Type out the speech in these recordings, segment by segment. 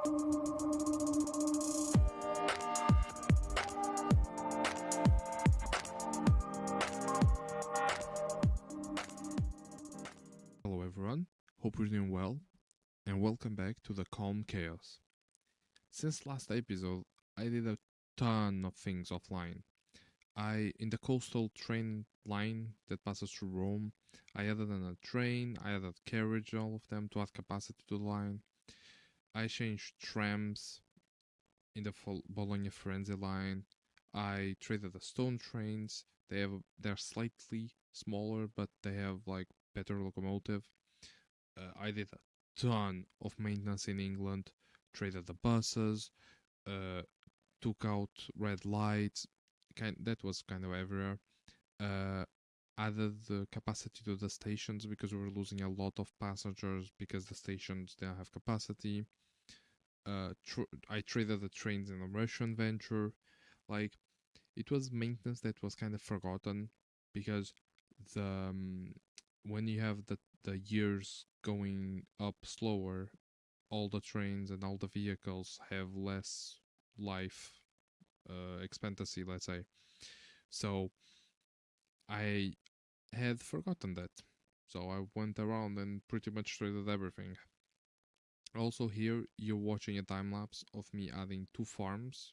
Hello everyone, hope you're doing well, and welcome back to the Calm Chaos. Since last episode, I did a ton of things offline. In the coastal train line that passes through Rome, I added on a train, I added carriage, all of them to add capacity to the line. I changed trams in the Bologna Firenze line. I traded the stone trains. They're slightly smaller, but they have like better locomotive. I did a ton of maintenance in England, traded the buses, took out red lights. That was kind of everywhere. Added the capacity to the stations because we were losing a lot of passengers because the stations didn't have capacity. I traded the trains in a Russian venture. Like, it was maintenance that was kind of forgotten because when you have the years going up slower, all the trains and all the vehicles have less life expectancy, let's say. So I had forgotten that. So I went around and pretty much traded everything. Also, here you're watching a time lapse of me adding 2 farms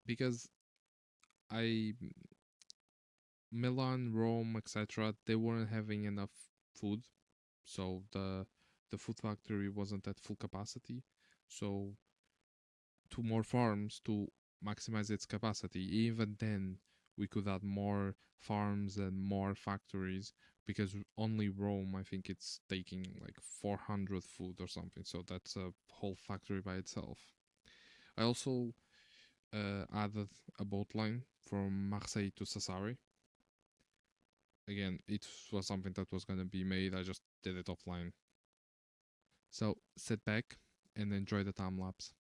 because I Milan, Rome, etc. They weren't having enough food, so the food factory wasn't at full capacity. So 2 more farms to maximize its capacity. Even then, we could add more farms and more factories because only Rome, I think it's taking like 400 food or something. So that's a whole factory by itself. I also added a boat line from Marseille to Sassari. Again, it was something that was going to be made. I just did it offline. So sit back and enjoy the time lapse.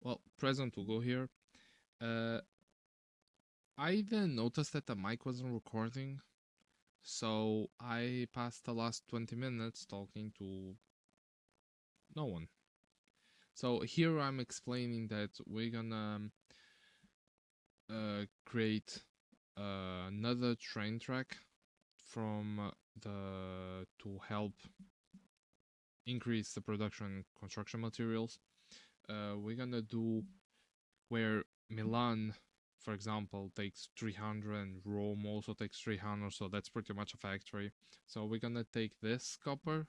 Well, present to go here. Uh, I then noticed that the mic wasn't recording, so I passed the last 20 minutes talking to no one. So here I'm explaining that we're gonna create another train track from to help increase the production construction materials. We're gonna do where Milan, for example, takes 300 and Rome also takes 300, so that's pretty much a factory. So we're gonna take this copper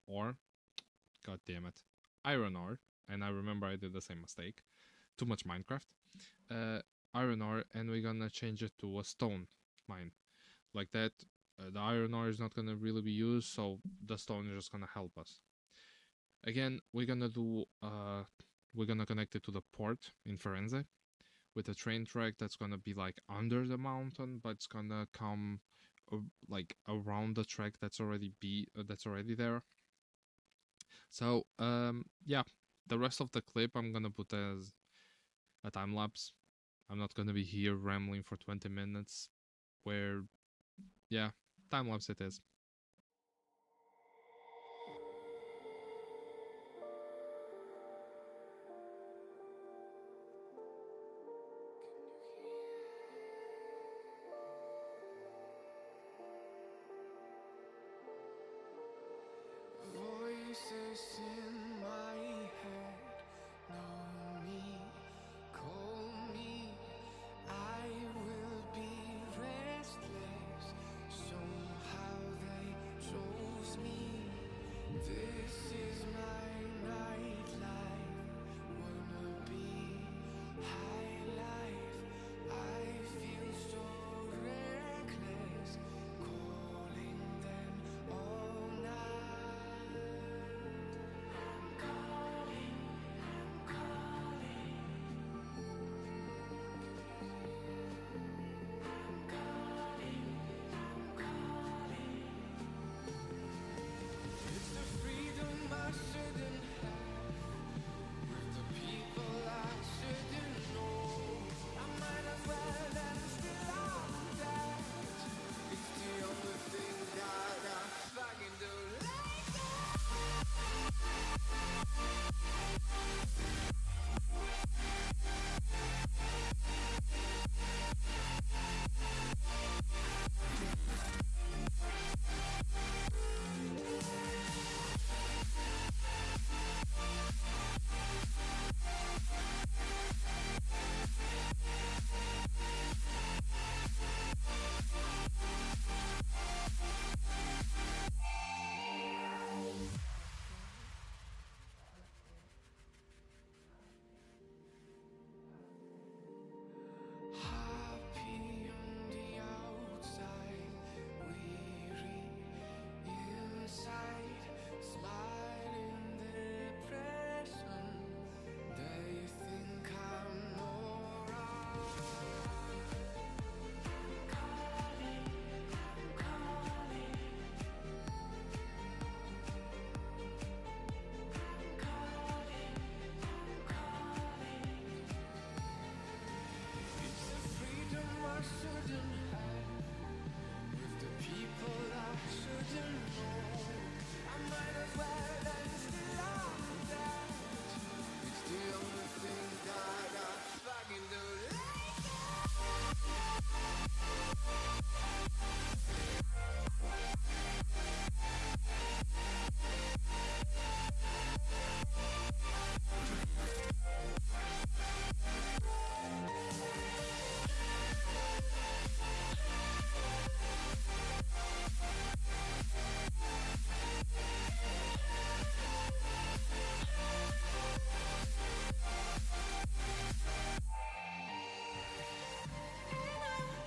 ore, god damn it, iron ore, and I remember I did the same mistake. too much Minecraft. Uh, Iron ore, and we're gonna change it to a stone mine. Like that, the iron ore is not gonna really be used, so the stone is just gonna help us. Again, we're gonna connect it to the port in Firenze with a train track that's gonna be like under the mountain, but it's gonna come like around the track that's already there. So yeah, the rest of the clip I'm gonna put as a time lapse. I'm not gonna be here rambling for 20 minutes. Where yeah, time lapse it is. Voices in my head know me, call me. I will be restless. Somehow they chose me. This is my nightlife. Wanna be high life. I feel so reckless. Calling them all night. I'm calling, I'm calling. I'm calling, I'm calling. It's the freedom I shouldn't have, with the people I shouldn't know. I might as well and still I'm that. It's the only thing that I fucking do. Happy on the outside, weary inside, smiling depression. They think I'm alright. I'm calling, I'm calling. I'm calling, I'm calling. It's the freedom I shouldn't have, with the people I shouldn't know. I might as well and still I'm that. It's the only thing that I fucking do.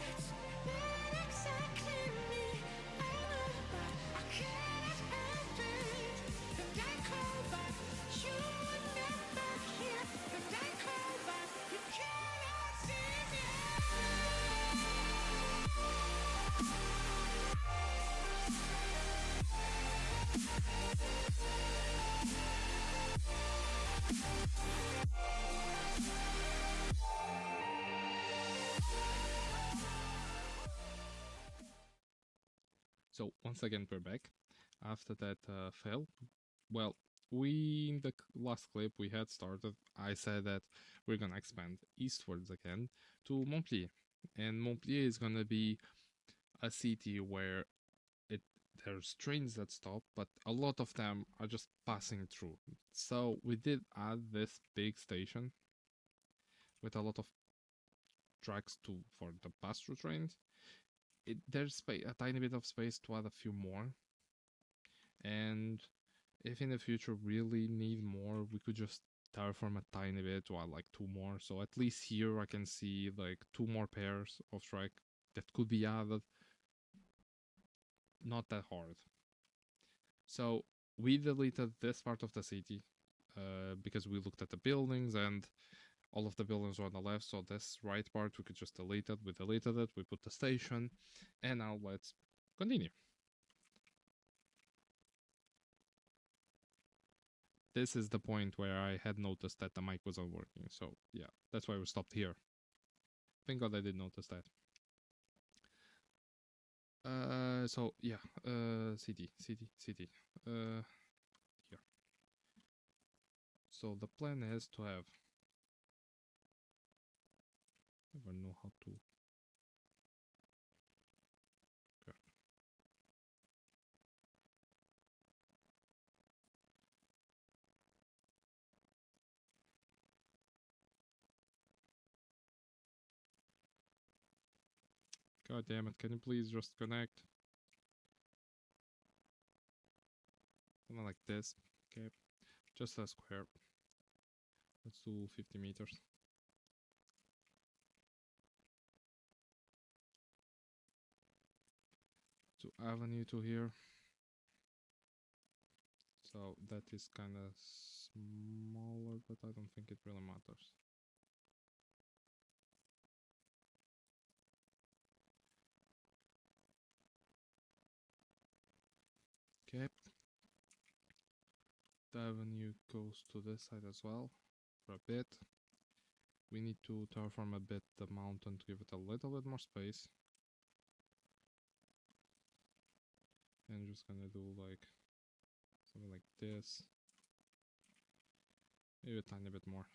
It's not exactly me. I know, but I cannot help it. And I call back, you were never here. And I call back, you cannot see me. So once again we're back after that fail. Well, we in the last clip we had started. I said that we're gonna expand eastwards again to Montpellier, and Montpellier is gonna be a city where it there's trains that stop, but a lot of them are just passing through. So we did add this big station with a lot of tracks to for the pass-through trains. There's a tiny bit of space to add a few more, and if in the future really need more, we could just terraform a tiny bit, while like 2 more. So at least here I can see like 2 more pairs of track that could be added. Not that hard. So we deleted this part of the city because we looked at the buildings and all of the buildings were on the left. So this right part we could just delete it. We deleted it. We put the station, and now let's continue. This is the point where I had noticed that the mic wasn't working. So yeah, that's why we stopped here. Thank God I did notice that. So yeah, city. Here. So the plan is to have. Never know how to. Okay. God damn it! Can you please just connect? Something like this. Okay. Just a square. Let's do 50 meters. To avenue to here. So that is kind of smaller, but I don't think it really matters. Okay. The avenue goes to this side as well for a bit. We need to terraform a bit the mountain to give it a little bit more space. And just gonna do like something like this. Maybe a tiny bit more.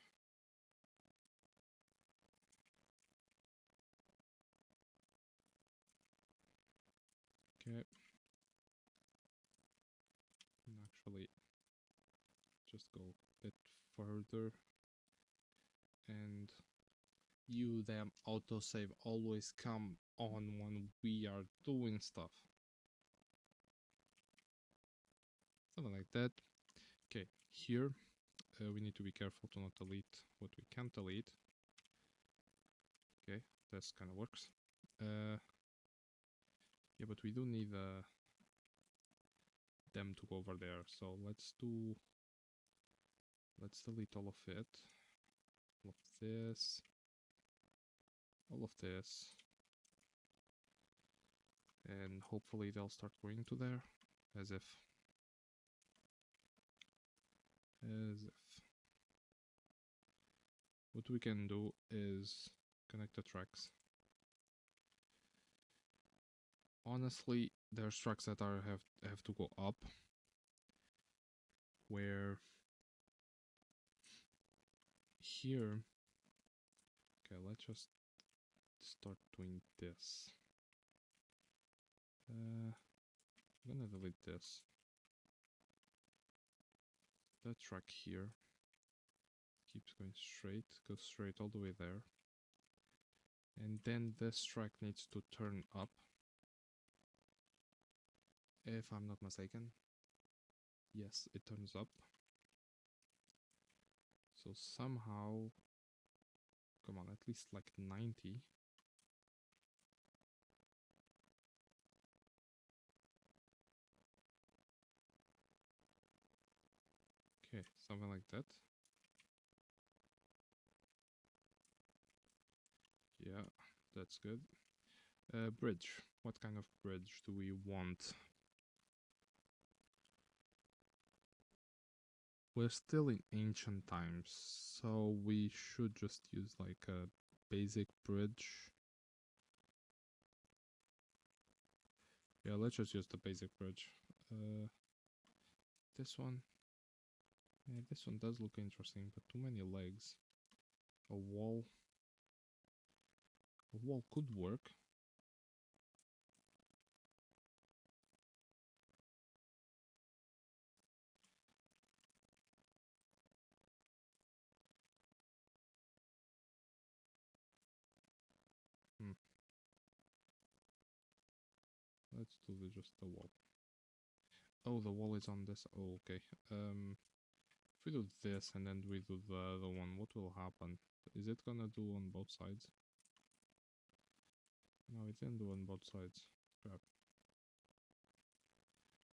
Okay. And actually just go a bit further. And you them autosave always come on when we are doing stuff. Something like that. Okay, here we need to be careful to not delete what we can't delete. Okay, this kind of works. Yeah, but we do need them to go over there. So let's delete all of it. All of this. All of this. And hopefully they'll start going to there. As if. What we can do is connect the tracks. Honestly, there's tracks that have to go up. Where here. Okay, let's just start doing this. I'm gonna delete this. That track here keeps going straight, goes straight all the way there. And then this track needs to turn up, if I'm not mistaken. Yes, it turns up. So somehow, come on, at least like 90. Okay, something like that. Yeah, that's good. Bridge. What kind of bridge do we want? We're still in ancient times, so we should just use like a basic bridge. Yeah, let's just use the basic bridge. This one. Yeah, this one does look interesting, but too many legs. A wall. A wall could work. Let's do just the wall. Oh, the wall is on this. Oh, okay. If we do this and then we do the other one, what will happen? Is it gonna do on both sides? No, it didn't do on both sides. Crap.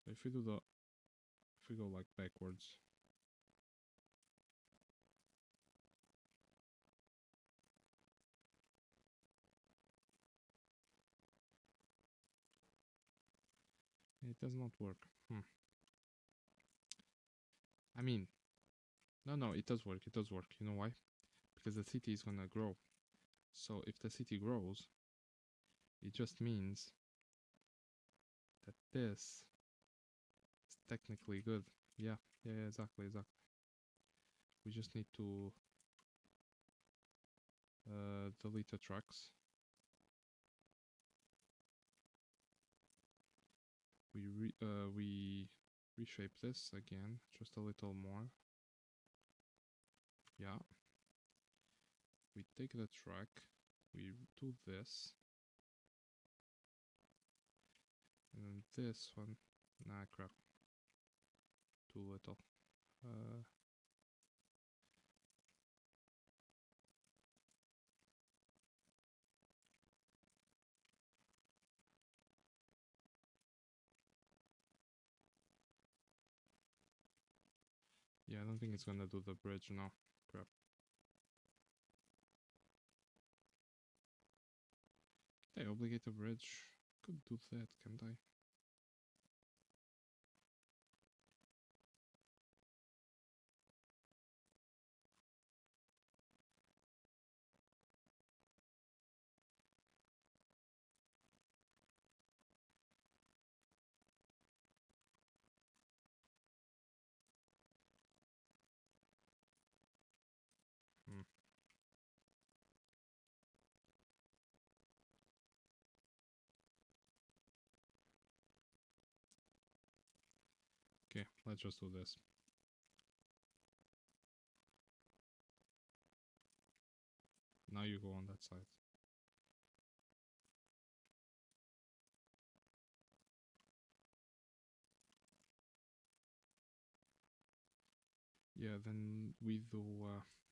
So if we go like backwards. It does not work. I mean, no, it does work. It does work. You know why? Because the city is gonna grow. So if the city grows, it just means that this is technically good. Yeah, exactly. We just need to delete the tracks. We reshape this again, just a little more. Yeah. We take the track, we do this, and then this one. Nah, crap. Too little. Yeah, I don't think it's gonna do the bridge now. Crap. Can I obligate a bridge? Could do that, can't I? Hmm. Okay, let's just do this. Now you go on that side. Yeah, then we do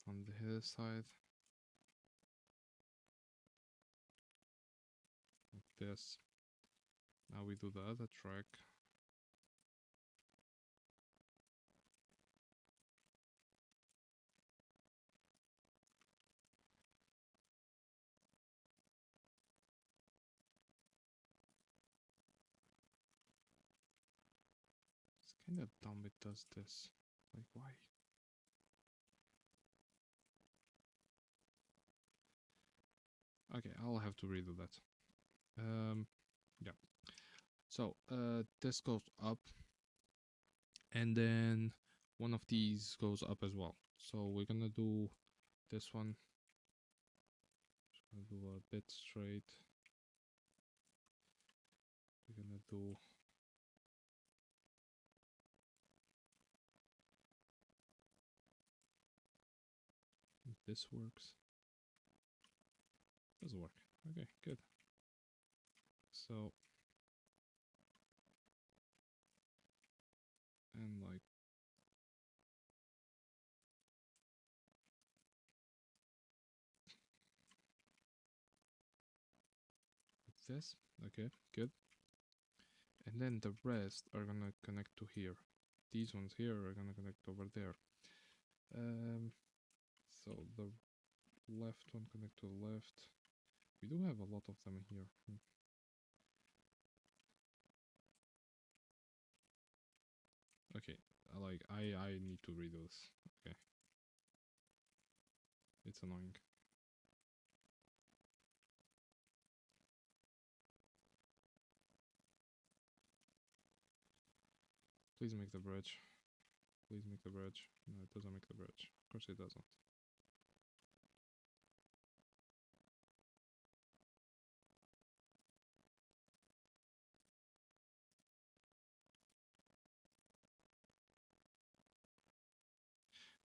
on the other side like this. Now we do the other track. It's kind of dumb it does this. Like, why? Okay, I'll have to redo that. Yeah. So, this goes up, and then one of these goes up as well. So we're gonna do this one. Just gonna do a bit straight. We're gonna do this works. Does work. Okay, good. So, and like this. Okay, good. And then the rest are gonna connect to here. These ones here are gonna connect over there. So the left one connect to the left. We do have a lot of them here. Okay, I need to redo this. Okay, it's annoying. Please make the bridge. Please make the bridge. No, it doesn't make the bridge. Of course it doesn't.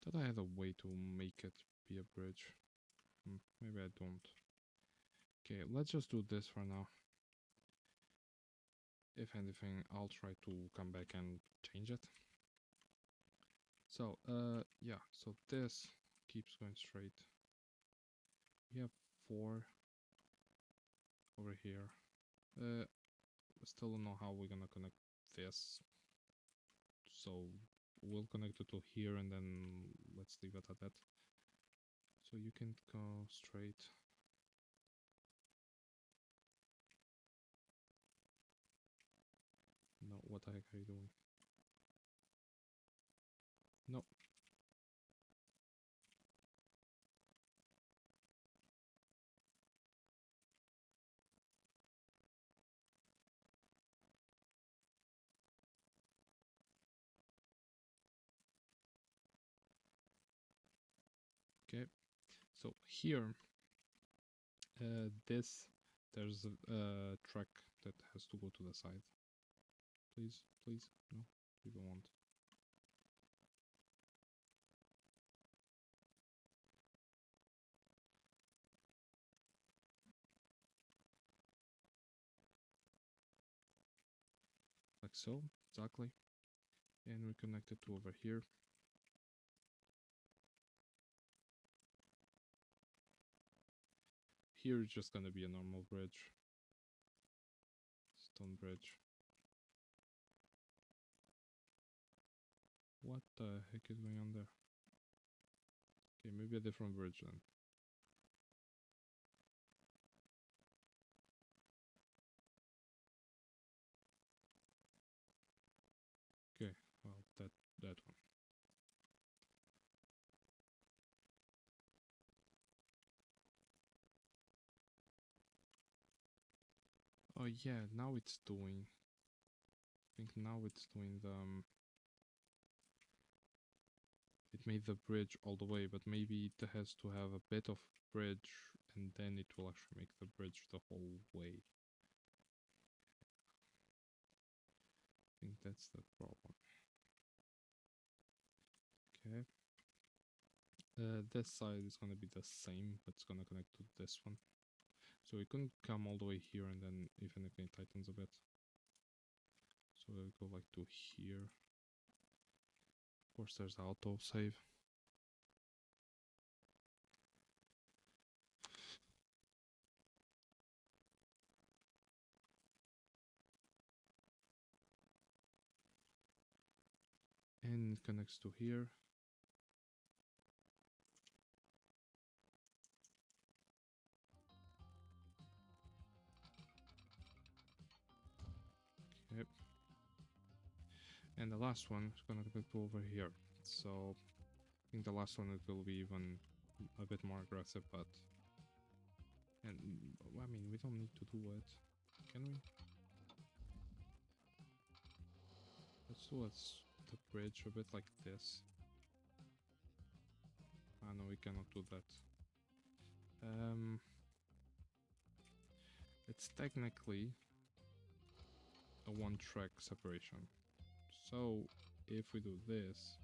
Thought I had a way to make it be a bridge. Maybe I don't. Okay, let's just do this for now. If anything, I'll try to come back and change it. So, yeah, so this keeps going straight. We have 4 over here. Still don't know how we're gonna connect this. So we'll connect it to here and then let's leave it at that. So you can go straight. No, what the heck are you doing? No. Okay. So here, there's a track that has to go to the side. Please, please, no, we don't want. Like so, exactly. And we connect it to over here. Here is just gonna be a normal bridge. Stone bridge. What the heck is going on there? Okay, maybe a different bridge then. Okay, well, that one. Oh yeah, now it's doing. I think now it's doing the. It made the bridge all the way, but maybe it has to have a bit of bridge, and then it will actually make the bridge the whole way. I think that's the problem. Okay. This side is gonna be the same, but it's gonna connect to this one. So we couldn't come all the way here, and then even if it tightens a bit. So we'll go like to here. Of course, there's auto save. And it connects to here. Okay. And the last one is gonna connect to over here. So I think the last one it will be even a bit more aggressive, but and I mean we don't need to do it, can we? Let's do the bridge a bit like this. Ah no, we cannot do that. It's technically a one track separation. So if we do this,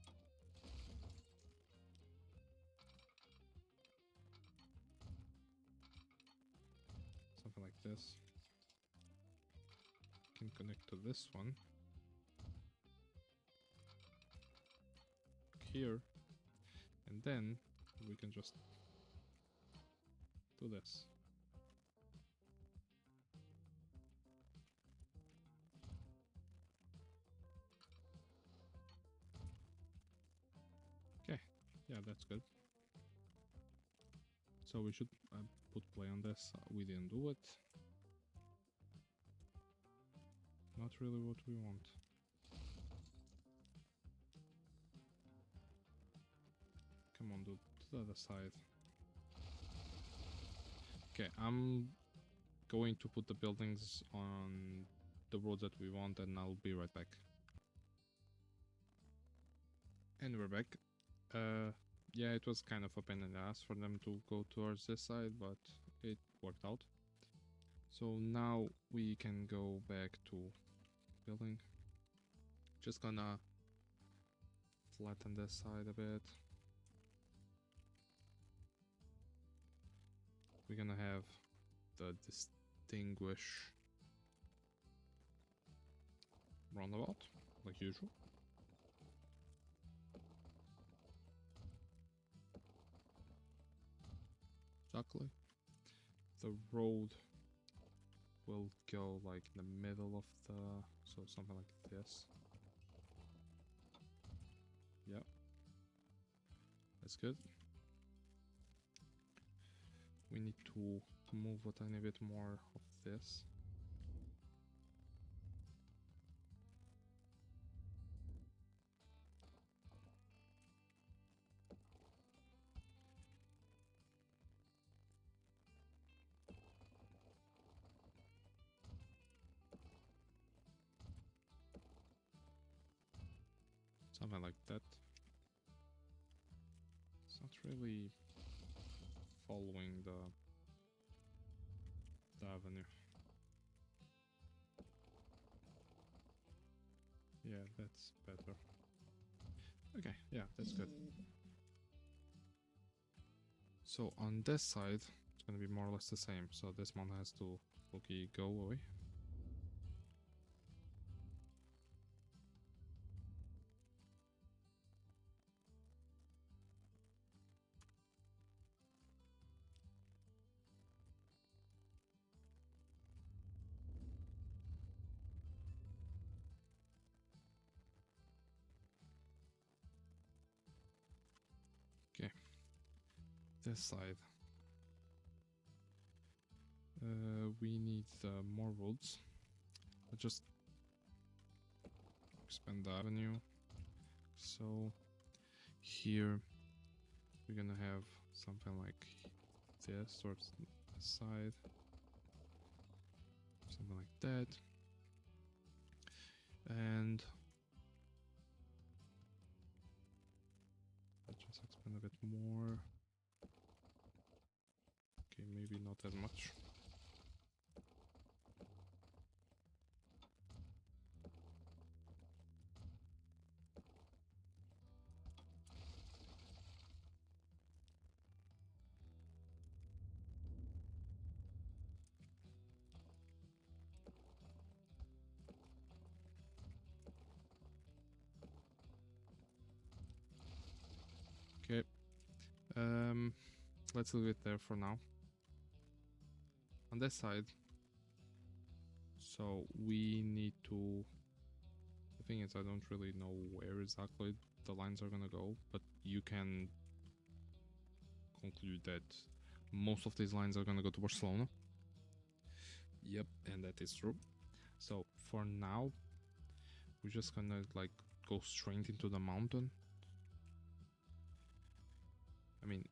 something like this, can connect to this one here, and then we can just do this. Okay, yeah, that's good. So we should put play on this. We didn't do it. Not really what we want. Come on, dude, to the other side. Okay, I'm going to put the buildings on the roads that we want, and I'll be right back. And we're back. Yeah, it was kind of a pain in the ass for them to go towards this side, but it worked out. So now we can go back to building. Just gonna flatten this side a bit. We're gonna have the distinguish roundabout, like usual. exactly. The road will go like in the middle of the, so something like this. Yep, that's good. We need to move a tiny bit more of this. Something like that. It's not really following the avenue. Yeah, that's better. Okay, yeah, that's good. So on this side, it's gonna be more or less the same. So this one has to go away. Okay, this side. We need more roads. Let's just expand the avenue. So here we're gonna have something like this towards the side, something like that, and let's just expand a bit more. Okay, maybe not as much. Okay, let's leave it there for now. On this side, so we need to. The thing is, I don't really know where exactly the lines are gonna go, but you can conclude that most of these lines are gonna go to Barcelona. Yep, and that is true. So for now, we're just gonna like go straight into the mountain. I mean,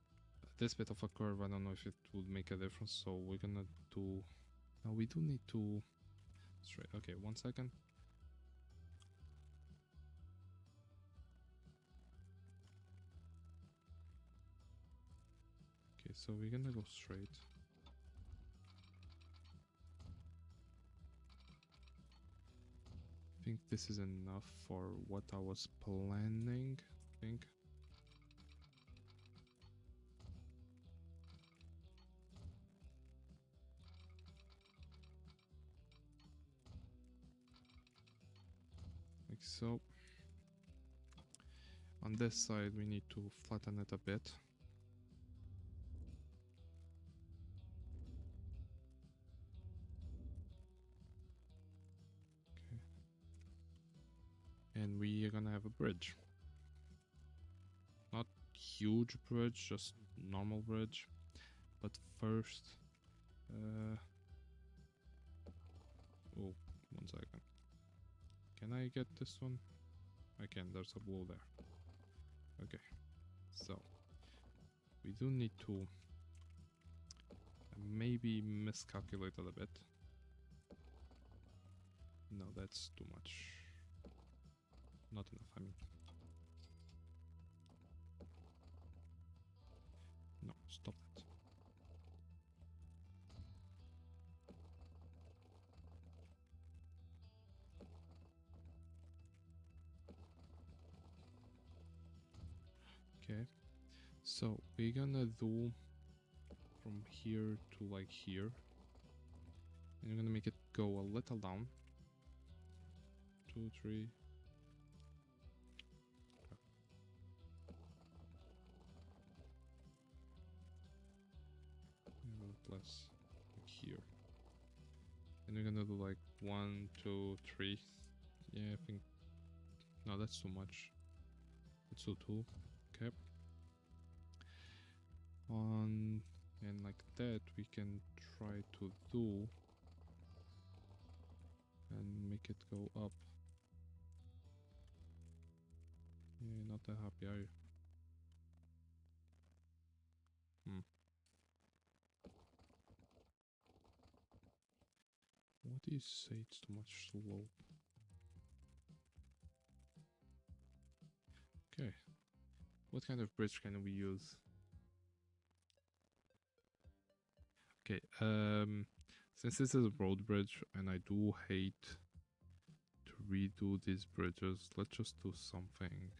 this bit of a curve, I don't know if it would make a difference, so we're gonna do. Now we do need to straight. Okay, 1 second. Okay, so we're gonna go straight. I think this is enough for what I was planning. I think. Like so. On this side, we need to flatten it a bit. Okay. And we are gonna have a bridge. Not huge bridge, just normal bridge. But first, oh, 1 second. Can I get this one? I can, there's a wall there. Okay, so we do need to maybe miscalculate a little bit. No, that's too much. Not enough, I mean. No, stop that. Okay, so we're gonna do from here to like here, and you're gonna make it go a little down. 2, 3. less, like here. And we're gonna do like 1, 2, 3. Yeah, I think. No, that's too much. Let's do 2. Okay. And like that, we can try to do and make it go up. Yeah, not that happy, are you? What do you say? It's too much slope. Okay. What kind of bridge can we use? Okay, since this is a road bridge and I do hate to redo these bridges, let's just do something.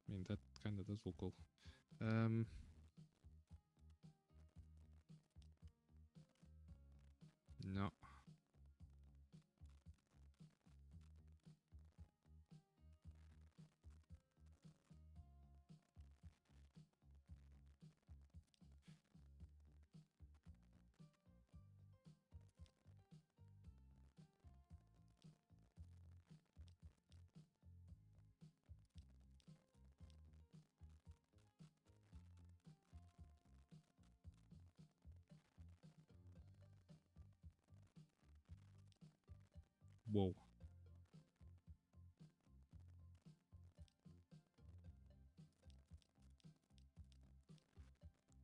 I mean, that kind of does look cool. No. Whoa.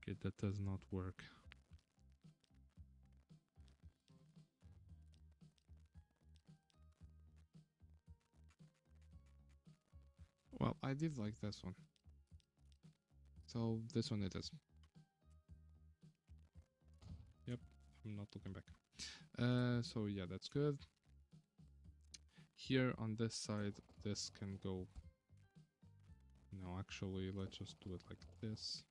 Okay, that does not work. Well, I did like this one. So this one it is. Yep, I'm not looking back. So yeah, that's good. Here on this side, this can go. No, actually, let's just do it like this.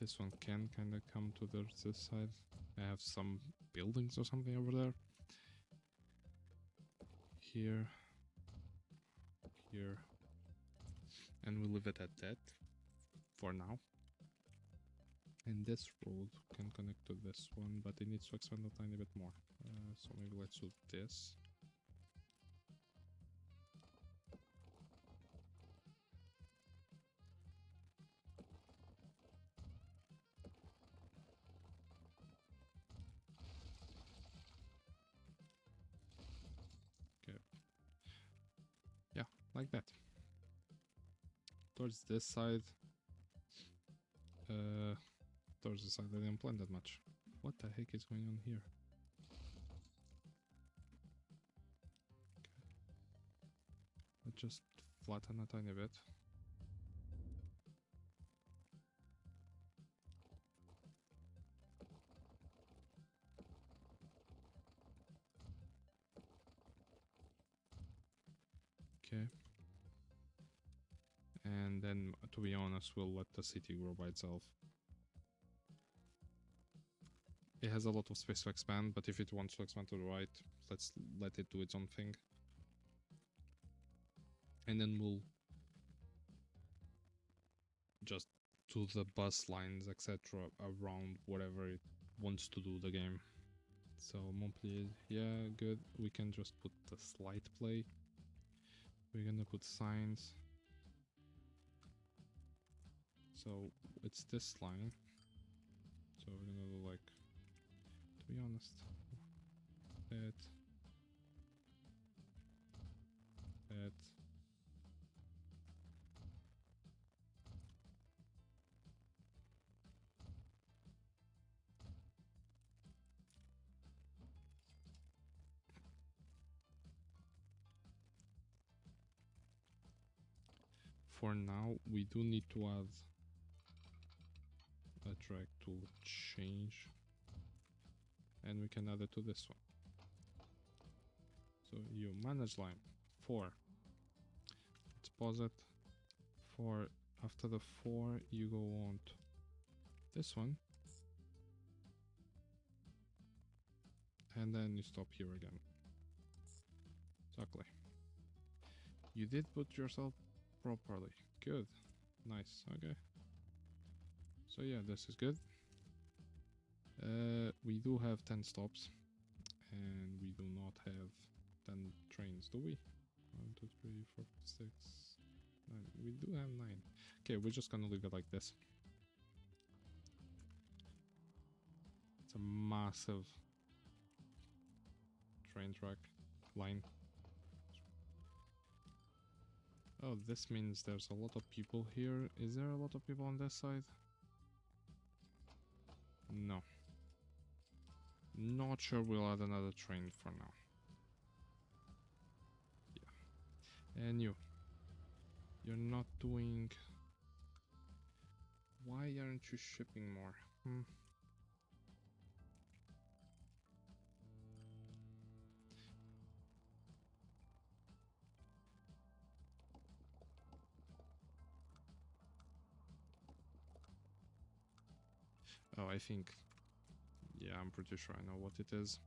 This one can kind of come to this side. I have some buildings or something over there. Here. Here. And we'll leave it at that for now. And this road can connect to this one, but it needs to expand a tiny bit more. So maybe let's do this. Okay. Yeah, like that. Towards this side. Towards the side I didn't plan that much. What the heck is going on here? Okay. Let's just flatten a tiny bit. Okay. And then, to be honest, we'll let the city grow by itself. It has a lot of space to expand, but if it wants to expand to the right, let's let it do its own thing. And then we'll just do the bus lines, etc. around whatever it wants to do the game. So Montpellier, yeah, good. We can just put the slide play. We're gonna put signs. So it's this line. So we're gonna do like, to be honest, that. For now, we do need to add a track to change, and we can add it to this one. So you manage line 4. Let's pause it. 4. After the 4, you go on to this one, and then you stop here again. Exactly. You did put yourself properly. Good. Nice. Okay. So yeah, this is good. We do have 10 stops. And we do not have 10 trains, do we? 1, 2, 3, 4, 5, 6, 9. We do have 9. Okay, we're just gonna leave it like this. It's a massive train track line. Oh, this means there's a lot of people here. Is there a lot of people on this side? No. Not sure we'll add another train for now. Yeah. And you're not doing... Why aren't you shipping more? Oh, I think... Yeah, I'm pretty sure I know what it is.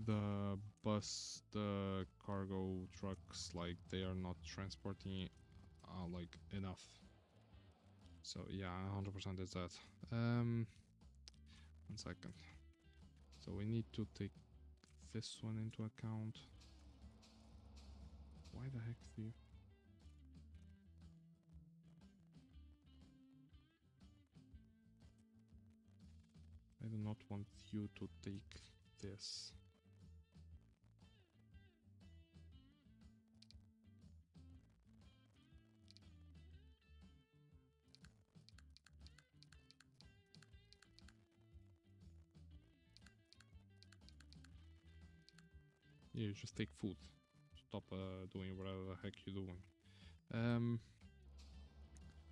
The bus, the cargo trucks, like, they are not transporting, like, enough. So, yeah, 100% is that. 1 second. So we need to take this one into account. Why the heck do you... I do not want you to take this. Yeah, you just take food. Stop doing whatever the heck you're doing.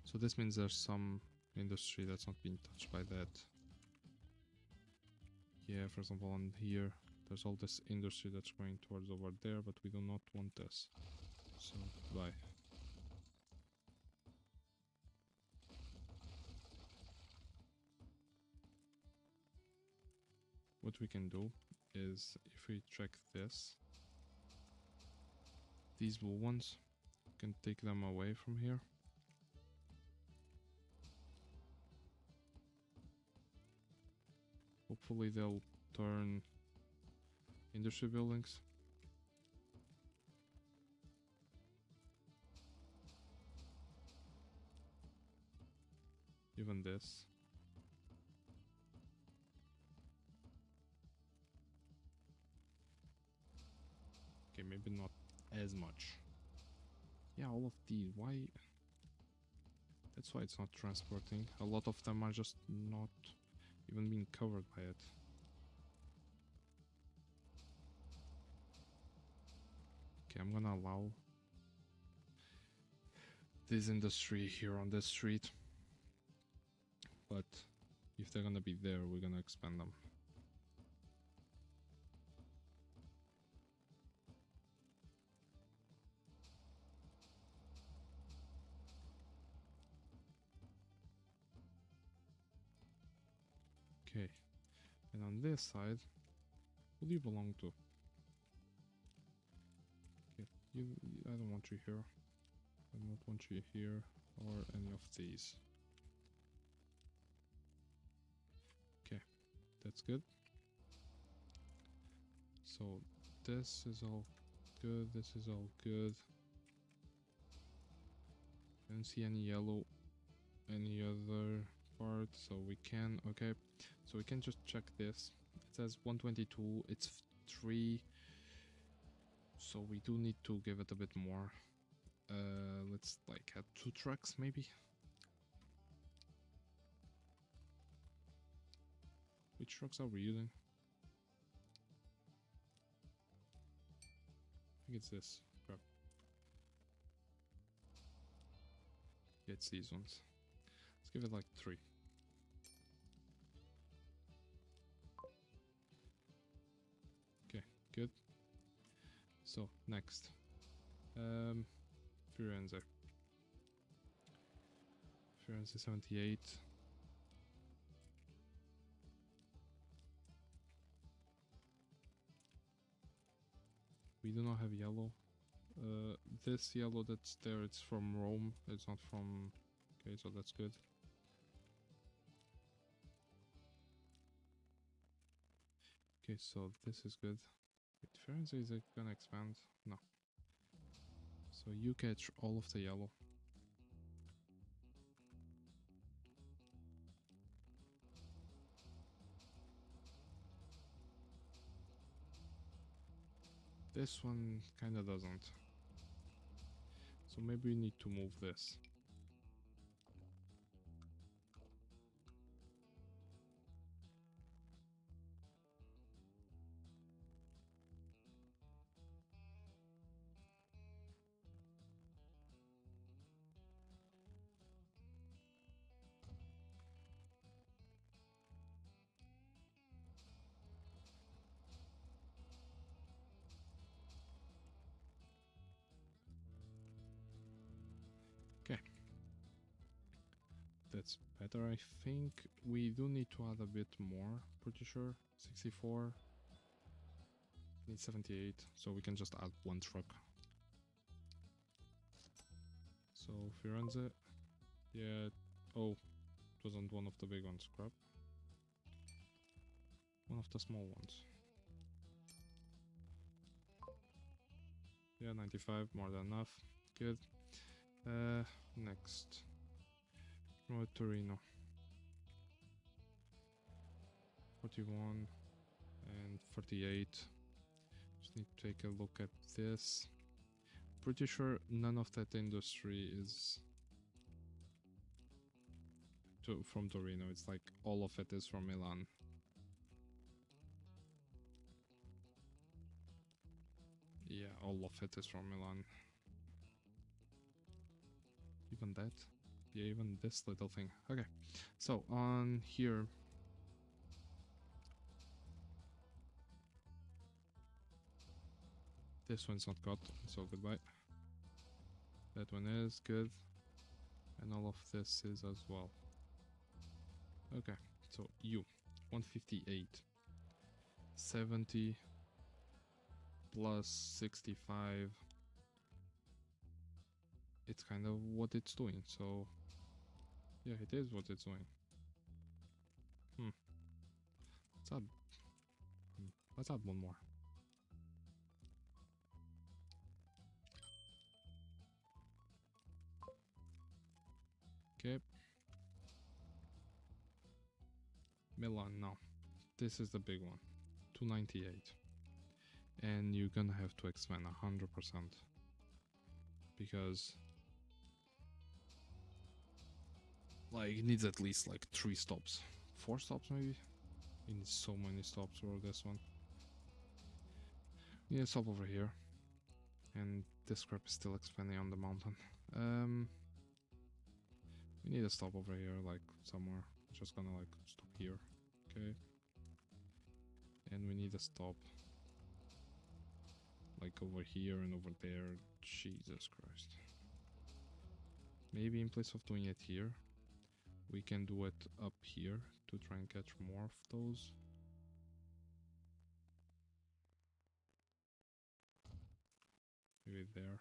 So this means there's some industry that's not being touched by that. Yeah, for example, on here, there's all this industry that's going towards over there, but we do not want this. So, bye. What we can do is, if we check this, these blue ones, we can take them away from here. Hopefully they'll turn industry buildings. Even this. Okay, maybe not as much. Yeah, all of these, why? That's why it's not transporting. A lot of them are just not even being covered by it. Okay, I'm gonna allow this industry here on this street. But if they're gonna be there, we're gonna expand them. Okay, and on this side, who do you belong to? Okay, I don't want you here. I don't want you here or any of these. Okay, that's good. So this is all good. This is all good. I don't see any yellow, any other part, so we can, okay, so we can just check this. It says 122, it's 3, so we do need to give it a bit more. Let's like add 2 trucks maybe. Which trucks are we using? I think it's this. Crap. Yeah, it's these ones. Let's give it like 3. Okay, good. So, next. Firenze. Firenze 78. We do not have yellow. This yellow that's there, it's from Rome. It's not from... Okay, so that's good. Okay, so this is good. Wait, Firenze, is it gonna expand? No. So you catch all of the yellow. This one kinda doesn't. So maybe we need to move this. Okay. That's better, I think. We do need to add a bit more, pretty sure. 64. Need 78, so we can just add one truck. So Firenze. Yeah. Oh, it wasn't one of the big ones. Crap. One of the small ones. Yeah, 95, more than enough. Good. Next. Torino. 41 and 48. Just need to take a look at this. Pretty sure none of that industry is from Torino. It's like all of it is from Milan. Yeah, all of it is from Milan. Even that? Yeah, even this little thing. Okay, so on here... This one's not got, so goodbye. That one is good. And all of this is as well. Okay, so you. 158. 70 plus 65. It's kind of what it's doing, so... Yeah, it is what it's doing. Let's add... Let's add one more. Okay. Milan, now. This is the big one. 298. And you're gonna have to expand 100%. Because... like, it needs at least like 3 stops. 4 stops maybe? It needs so many stops for this one. We need a stop over here. And this crap is still expanding on the mountain. We need a stop over here, like somewhere. Just gonna like stop here. Okay. And we need a stop like over here and over there. Jesus Christ. Maybe in place of doing it here, we can do it up here to try and catch more of those. Maybe there.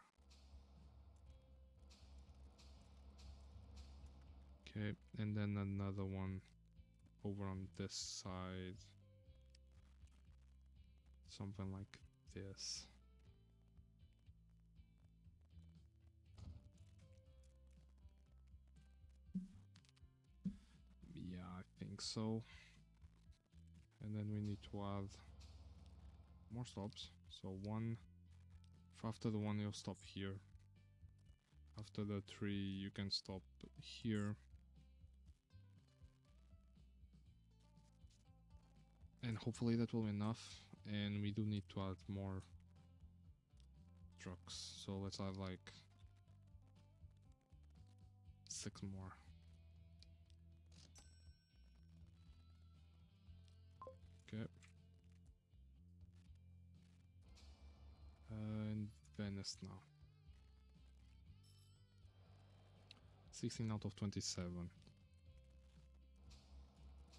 Okay, and then another one over on this side. Something like this. Yeah, I think so. And then we need to add more stops. So one, after the one you'll stop here. After the 3 you can stop here. And hopefully that will be enough. And we do need to add more trucks. So let's add like 6 more. Okay. And Venice now. 16 out of 27.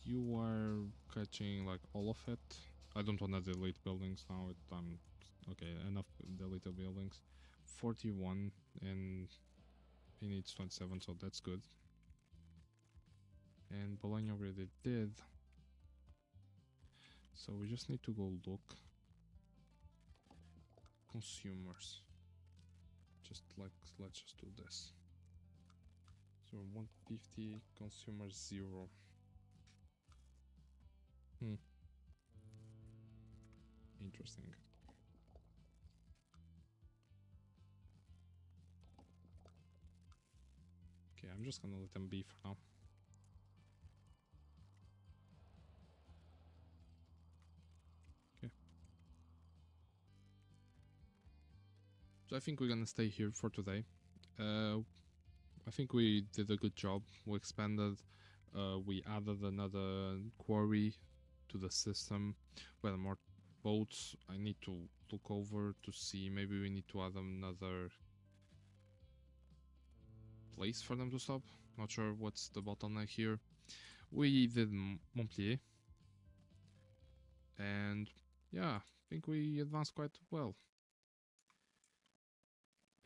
You are catching like all of it. I don't want to delete buildings now. I'm Okay, enough deleted buildings. 41 and he needs 27, so that's good. And Bologna already did. So we just need to go look. Consumers. Just like, let's just do this. So 150, consumers 0. Interesting. Okay, I'm just gonna let them be for now. Okay. So I think we're gonna stay here for today. I think we did a good job. We expanded. We added another quarry to the system. We had more boats. I need to look over to see. Maybe we need to add another place for them to stop. Not sure what's the bottleneck here. We did Montpellier. And yeah, I think we advanced quite well.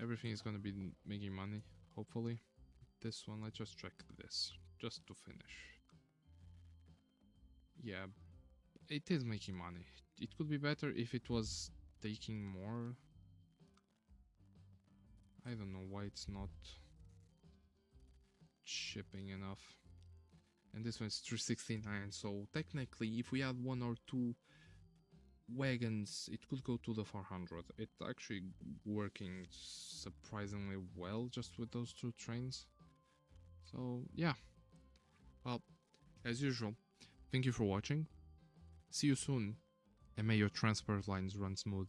Everything is gonna be making money, hopefully. This one, let's just check this, just to finish. Yeah, it is making money. It could be better if it was taking more. I don't know why it's not shipping enough. And this one's 369, so technically if we add 1 or 2 wagons, it could go to the 400. It's actually working surprisingly well just with those 2 trains. So yeah, well, as usual, thank you for watching. See you soon, and may your transport lines run smooth.